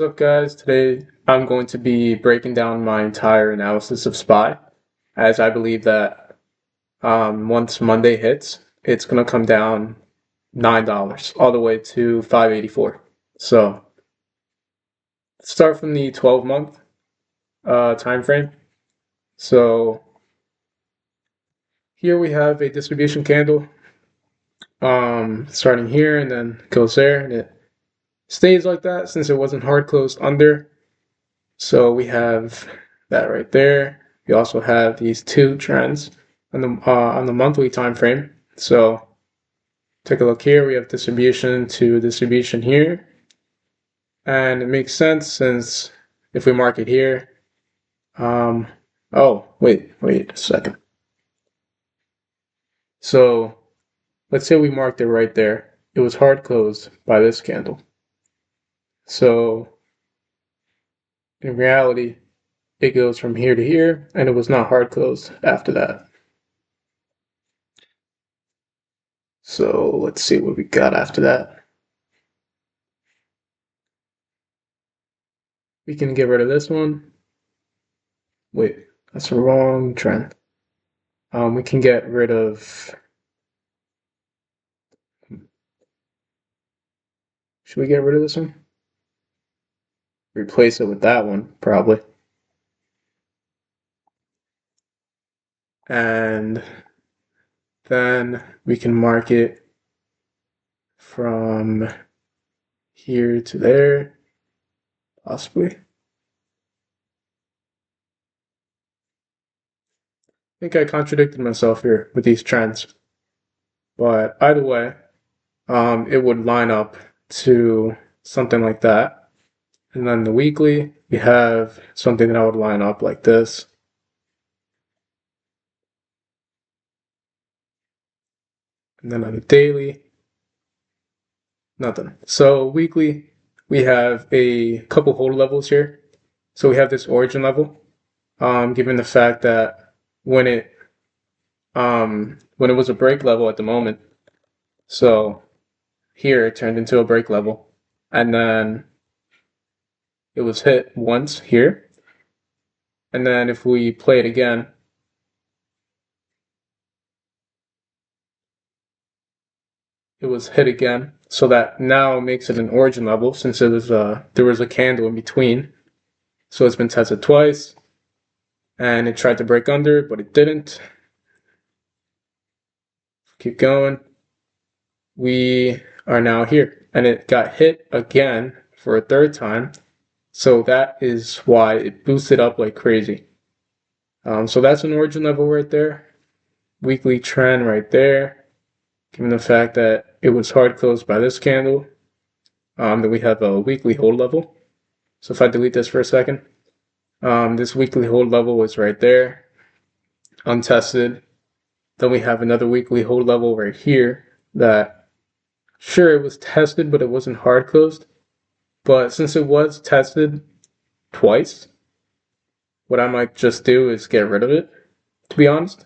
What's up, guys? Today I'm going to be breaking down my entire analysis of SPY, as I believe that once Monday hits, it's going to come down $9 all the way to 584. So let's start from the 12-month time frame. So here we have a distribution candle starting here and then goes there, and it stays like that since it wasn't hard closed under. So we have that right there. We also have these two trends on the monthly time frame. So take a look here. We have distribution to distribution here, and it makes sense since if we mark it here, oh wait a second. So let's say we marked it right there. It was hard closed by this candle. So in reality, it goes from here to here, and it was not hard closed after that. So let's see what we got after that. We can get rid of this one. Wait, that's the wrong trend. We can get rid of. Should we get rid of this one? Replace it with that one, probably. And then we can mark it from here to there, possibly. I think I contradicted myself here with these trends. But either way, it would line up to something like that. And then the weekly, we have something that would line up like this. And then on the daily, nothing. So weekly, we have a couple hold levels here. So we have this origin level, given the fact that when it was a break level at the moment, so here it turned into a break level, and then it was hit once here, and then if we play it again, it was hit again, so that now makes it an origin level since there was a candle in between. So it's been tested twice, and it tried to break under, but it didn't. Keep going. We are now here, and it got hit again for a third time. So that is why it boosted up like crazy. So that's an origin level right there. Weekly trend right there. Given the fact that it was hard closed by this candle, then we have a weekly hold level. So if I delete this for a second, this weekly hold level was right there, untested. Then we have another weekly hold level right here that, sure, it was tested, but it wasn't hard closed. But since it was tested twice, what I might just do is get rid of it, to be honest,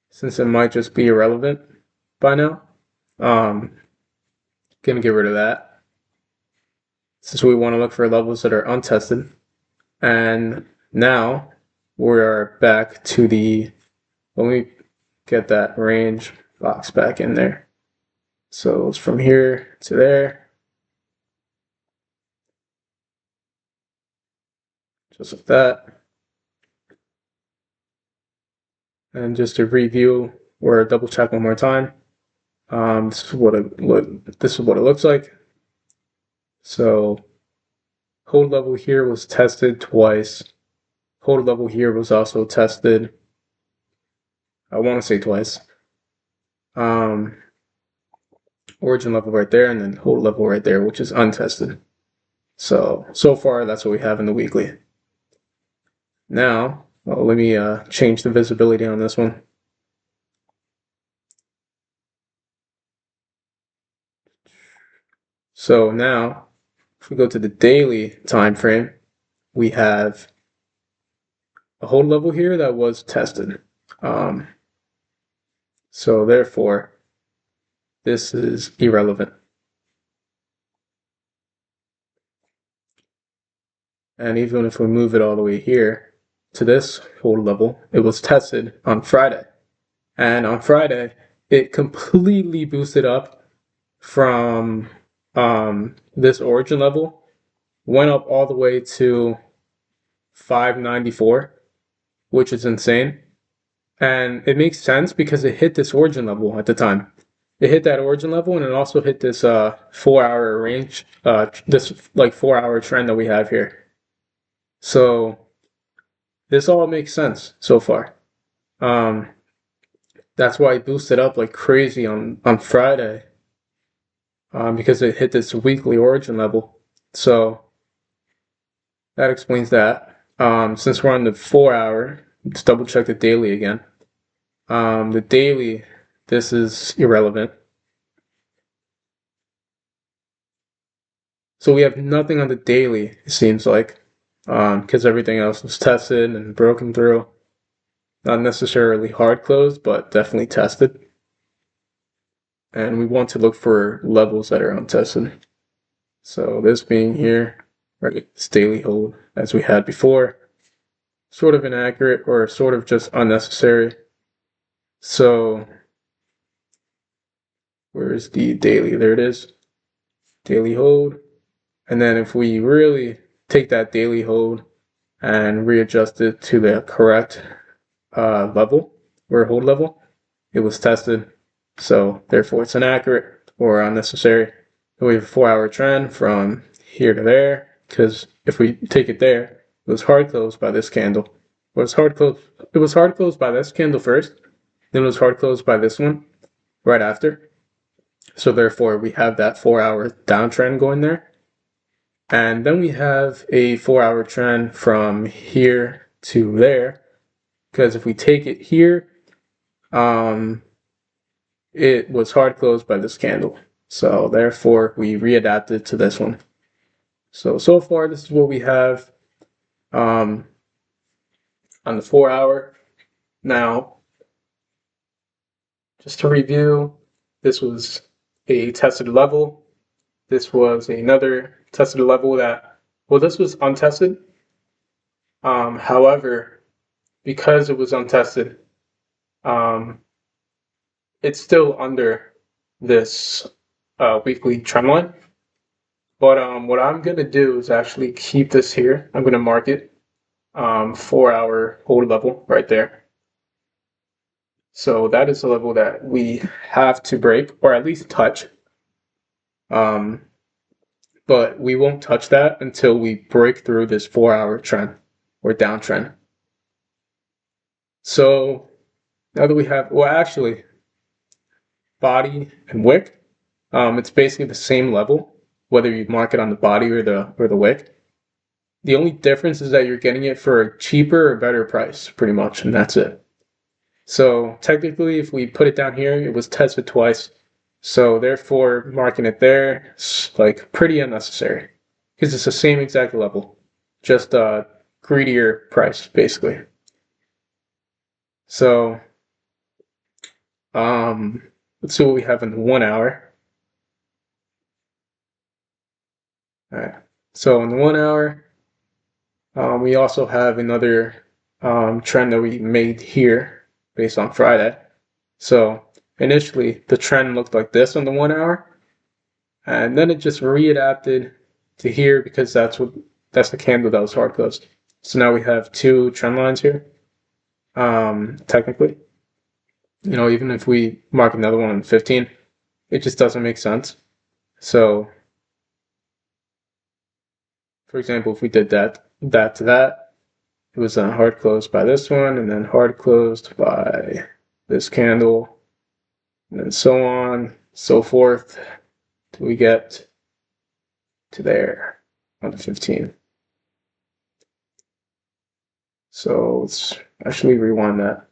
since it might just be irrelevant by now. Gonna get rid of that, since we want to look for levels that are untested. And now we're back to let me get that range box back in there. So it's from here to there. Just like that. And just to review or double check one more time, this is what it looks like. So hold level here was tested twice. Hold level here was also tested. I want to say twice. Origin level right there, and then hold level right there, which is untested. So far that's what we have in the weekly. Now, let me change the visibility on this one. So now, if we go to the daily time frame, we have a hold level here that was tested. So therefore, this is irrelevant. And even if we move it all the way here to this hold level, it was tested on Friday. And on Friday, it completely boosted up from this origin level, went up all the way to 594, which is insane. And it makes sense because it hit this origin level at the time. It hit that origin level and it also hit this 4 hour range, this like 4 hour trend that we have here. So this all makes sense so far. Um, that's why it boosted up like crazy on Friday, because it hit this weekly origin level. So that explains that. Since we're on the 4 hour, let's double check the daily again. The daily, this is irrelevant. So we have nothing on the daily, it seems like, because everything else was tested and broken through. Not necessarily hard closed, but definitely tested. And we want to look for levels that are untested. So this being here, right, it's daily hold as we had before. Sort of inaccurate or sort of just unnecessary. So where is the daily? There it is. Daily hold. And then if we really take that daily hold and readjust it to the correct level or hold level, it was tested. So therefore it's inaccurate or unnecessary. And we have a 4 hour trend from here to there, because if we take it there, it was hard closed by this candle. It was hard closed by this candle first, then it was hard closed by this one right after. So therefore we have that 4 hour downtrend going there. And then we have a 4 hour trend from here to there, because if we take it here, it was hard closed by this candle. So therefore we readapted to this one. So far this is what we have on the 4 hour. Now, just to review, this was a tested level. This was another tested level that, well, this was untested. However, because it was untested, it's still under this weekly trend line. But what I'm going to do is actually keep this here. I'm going to mark it 4 hour hold level right there. So that is the level that we have to break, or at least touch. But we won't touch that until we break through this 4 hour trend or downtrend. So now that we have, well, actually, body and wick, it's basically the same level, whether you mark it on the body or the wick. The only difference is that you're getting it for a cheaper or better price, pretty much, and that's it. So technically, if we put it down here, it was tested twice. So therefore, marking it there is like pretty unnecessary, because it's the same exact level, just a greedier price, basically. So let's see what we have in the 1 hour. All right. So in the 1 hour, we also have another trend that we made here based on Friday. So initially, the trend looked like this on the 1 hour, and then it just readapted to here because that's the candle that was hard closed. So now we have two trend lines here. Technically, even if we mark another one on 15, it just doesn't make sense. So, for example, if we did that to that, it was hard closed by this one, and then hard closed by this candle, and then so on, so forth, till we get to there on the 15. So let's actually rewind that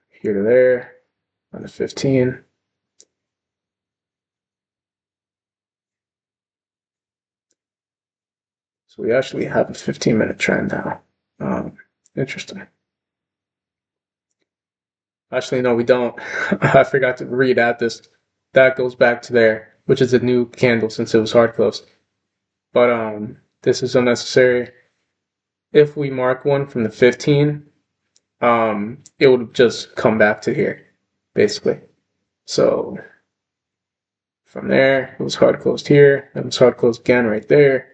here to there on the 15. So we actually have a 15-minute trend now. Interesting. Actually, no, we don't. I forgot to read at this. That goes back to there, which is a new candle since it was hard closed. But this is unnecessary. if we mark one from the 15, it would just come back to here, basically. So from there, it was hard closed here, and it was hard closed again right there,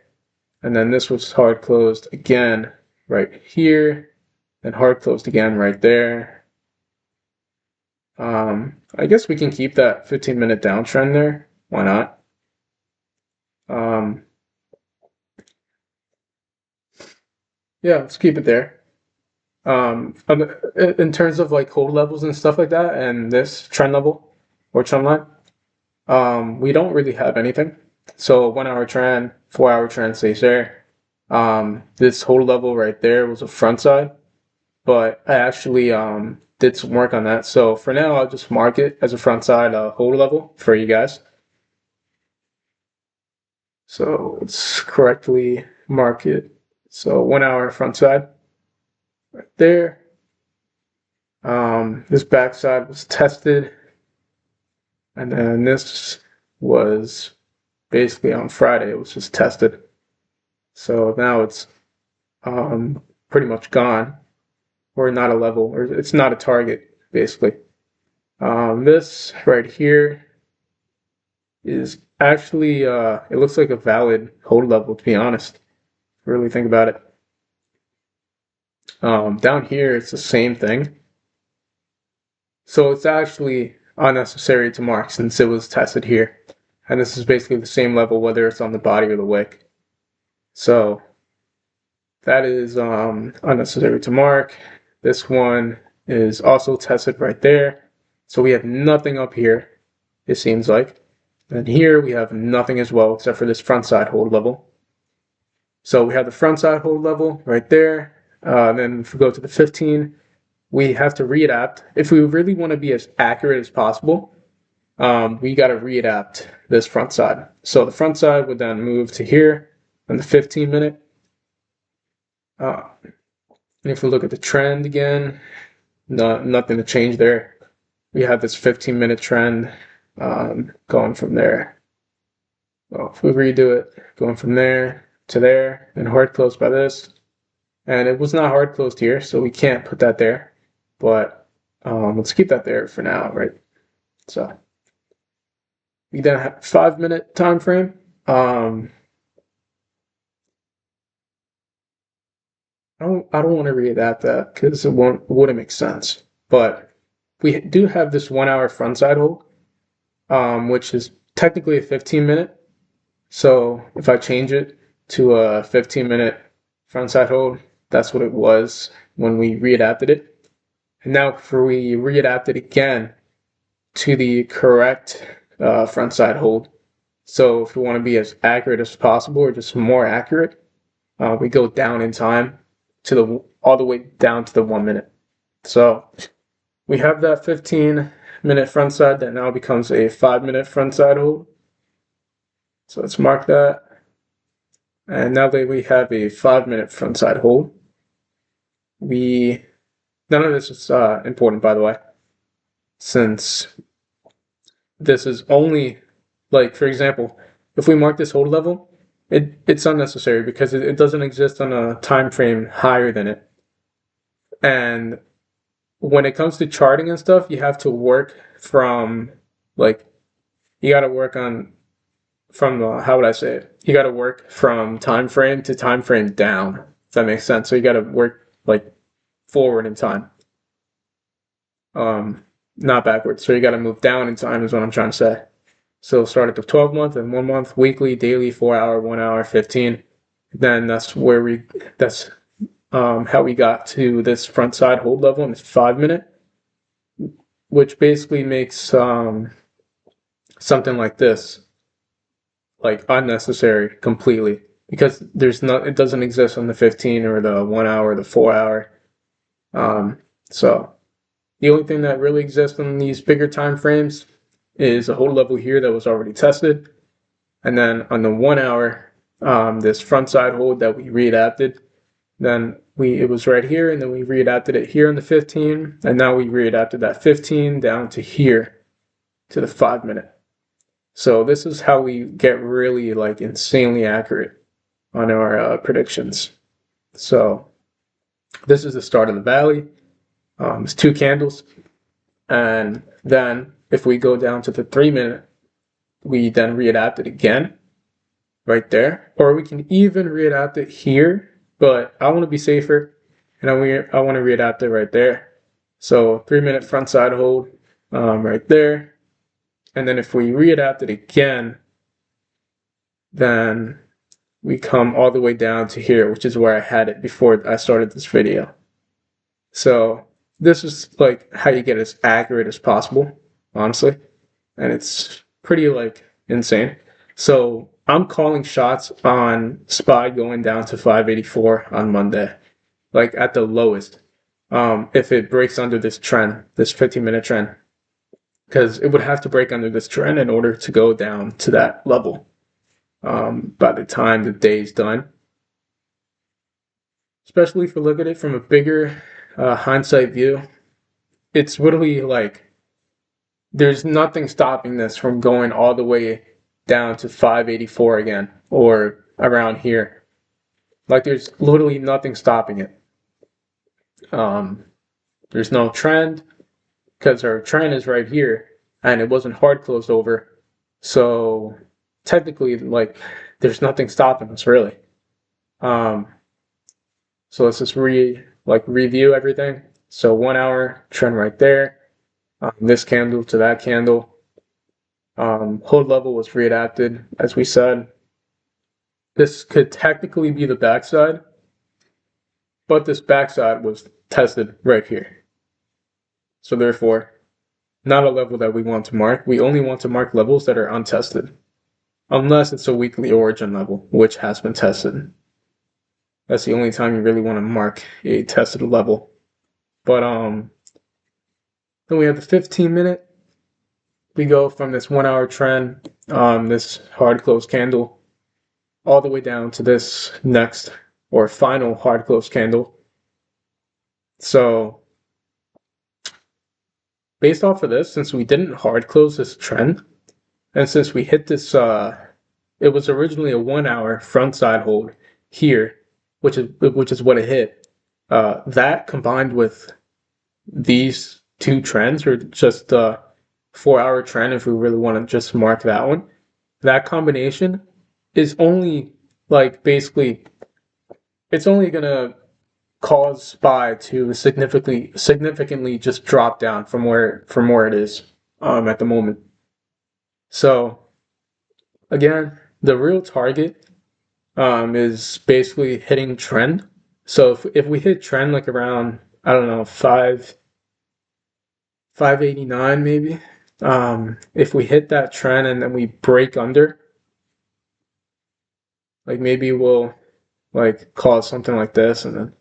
and then this was hard closed again right here, and hard closed again right there. I guess we can keep that 15-minute downtrend there. Why not? Yeah, let's keep it there. In terms of like hold levels and stuff like that, and this trend level or trend line, we don't really have anything. So 1 hour trend, 4 hour trend stays there. This hold level right there was a front side, but I actually did some work on that. So for now, I'll just mark it as a front side hold level for you guys. So let's correctly mark it. So 1 hour front side right there. This backside was tested, and then this was basically on Friday. It was just tested. So now it's pretty much gone, or not a level, or it's not a target, basically. This right here is actually, it looks like a valid hold level, to be honest. Really think about it. Down here, it's the same thing. So it's actually unnecessary to mark since it was tested here. And this is basically the same level whether it's on the body or the wick. So that is unnecessary to mark. This one is also tested right there. So we have nothing up here, it seems like. And here we have nothing as well except for this front side hold level. So we have the front side hold level right there. Then if we go to the 15, we have to readapt. If we really want to be as accurate as possible, we got to readapt this front side. So the front side would then move to here on the 15-minute. And if we look at the trend again, nothing to change there. We have this 15-minute trend going from there. Well, if we redo it, going from there to there, and hard closed by this. And it was not hard closed here, so we can't put that there. But let's keep that there for now, right? So we then have 5-minute time frame. I don't want to readapt that because it wouldn't make sense. But we do have this 1 hour front side hold, which is technically a 15-minute. So if I change it to a 15-minute front side hold, that's what it was when we readapted it. And now if we readapt it again to the correct front side hold. So if we want to be as accurate as possible or just more accurate, we go down in time to all the way down to the 1 minute. So we have that 15-minute front side that now becomes a 5-minute front side hold. So let's mark that. And now that we have a 5-minute front side hold, none of this is important, by the way, since this is only, like, for example, if we mark this hold level, it's unnecessary because it doesn't exist on a time frame higher than it. And when it comes to charting and stuff, you have to work from, like, you got to work on, from the, how would I say it? You got to work from time frame to time frame down, if that makes sense. So you got to work, like, forward in time. Not backwards. So you got to move down in time is what I'm trying to say. So start at the 12-month and 1 month, weekly, daily, 4 hour, 1 hour, 15. Then that's how we got to this front side hold level in this 5-minute, which basically makes something like this like unnecessary completely because it doesn't exist on the 15 or the 1 hour, or the 4 hour. So the only thing that really exists in these bigger time frames is a hold level here that was already tested. And then on the 1 hour, this front side hold that we readapted, then it was right here, and then we readapted it here on the 15, and now we readapted that 15 down to here to the 5-minute. So this is how we get really like insanely accurate on our predictions. So This is the start of the valley. It's 2 candles. And then if we go down to the 3-minute, we then readapt it again right there. Or we can even readapt it here, but I want to be safer, and I want to readapt it right there. So 3-minute front side hold right there. And then if we readapt it again, then we come all the way down to here, which is where I had it before I started this video. So this is like how you get as accurate as possible, honestly. And it's pretty like insane. So I'm calling shots on SPY going down to 584 on Monday, like at the lowest. If it breaks under this trend, this 15-minute trend, because it would have to break under this trend in order to go down to that level by the time the day is done. Especially if you look at it from a bigger hindsight view, it's literally like there's nothing stopping this from going all the way down to 584 again or around here. Like there's literally nothing stopping it. There's no trend because our trend is right here and it wasn't hard closed over. So technically, like there's nothing stopping us really. So let's just review everything. So 1 hour trend right there. This candle to that candle. Hold level was readapted, as we said. This could technically be the backside, but this backside was tested right here. So therefore, not a level that we want to mark. We only want to mark levels that are untested, unless it's a weekly origin level, which has been tested. That's the only time you really want to mark a tested level. But then we have the 15-minute. We go from this 1 hour trend, this hard close candle, all the way down to this next or final hard close candle. So based off of this, since we didn't hard close this trend, and since we hit this, it was originally a 1 hour front side hold here, which is what it hit. That combined with these two trends, or just the 4 hour trend, if we really want to just mark that one, that combination is only like basically, it's only gonna cause SPY to significantly just drop down from where it is at the moment. So again, the real target is basically hitting trend. So if we hit trend like around, I don't know, 589 maybe, if we hit that trend and then we break under, like maybe we'll like cause something like this and then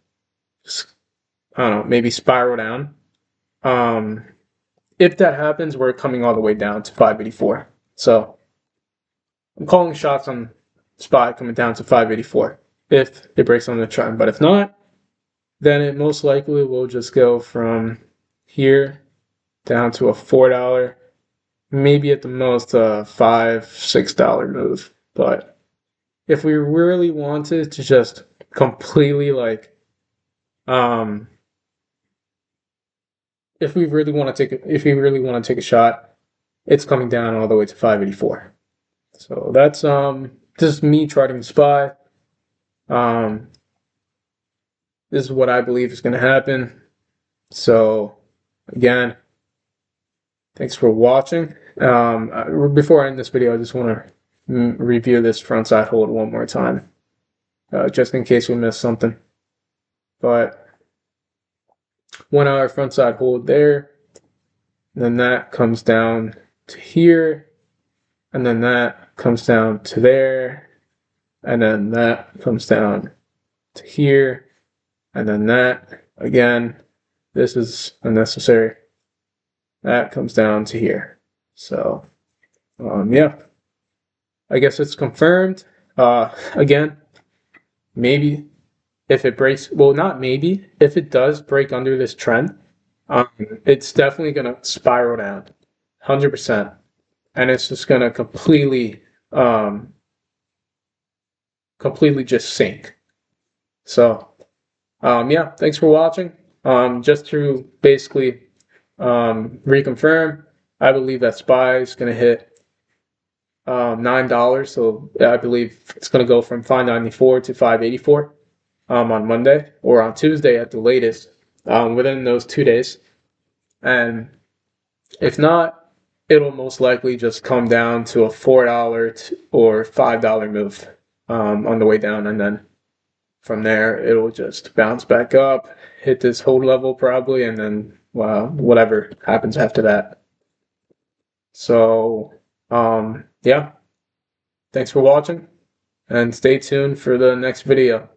just, I don't know, maybe spiral down. If that happens, we're coming all the way down to 584. So I'm calling shots on SPY coming down to 584 if it breaks on the trend. But if not, then it most likely will just go from here down to a $4, maybe at the most a $5-6 move. But if we really wanted to just completely like, if we really want to take a shot, it's coming down all the way to 584. So that's just me charting SPY. This is what I believe is going to happen. So again, thanks for watching. Before I end this video, I just want to review this frontside hold one more time, just in case we missed something. But 1 hour frontside hold there, and then that comes down to here, and then that comes down to there, and then that comes down to here, and then that again. This is unnecessary. That comes down to here. So yeah, I guess it's confirmed. Again, maybe if it breaks, well, not maybe, if it does break under this trend, it's definitely going to spiral down 100%, and it's just going to completely just sink. So Yeah, thanks for watching. Just to basically reconfirm, I believe that SPY is going to hit $9. So I believe it's going to go from 594 to 584 on Monday or on Tuesday at the latest, within those 2 days. And if not, it'll most likely just come down to a $4 or $5 move on the way down, and then from there it'll just bounce back up, hit this hold level probably, and then whatever happens after that. So yeah, thanks for watching, and stay tuned for the next video.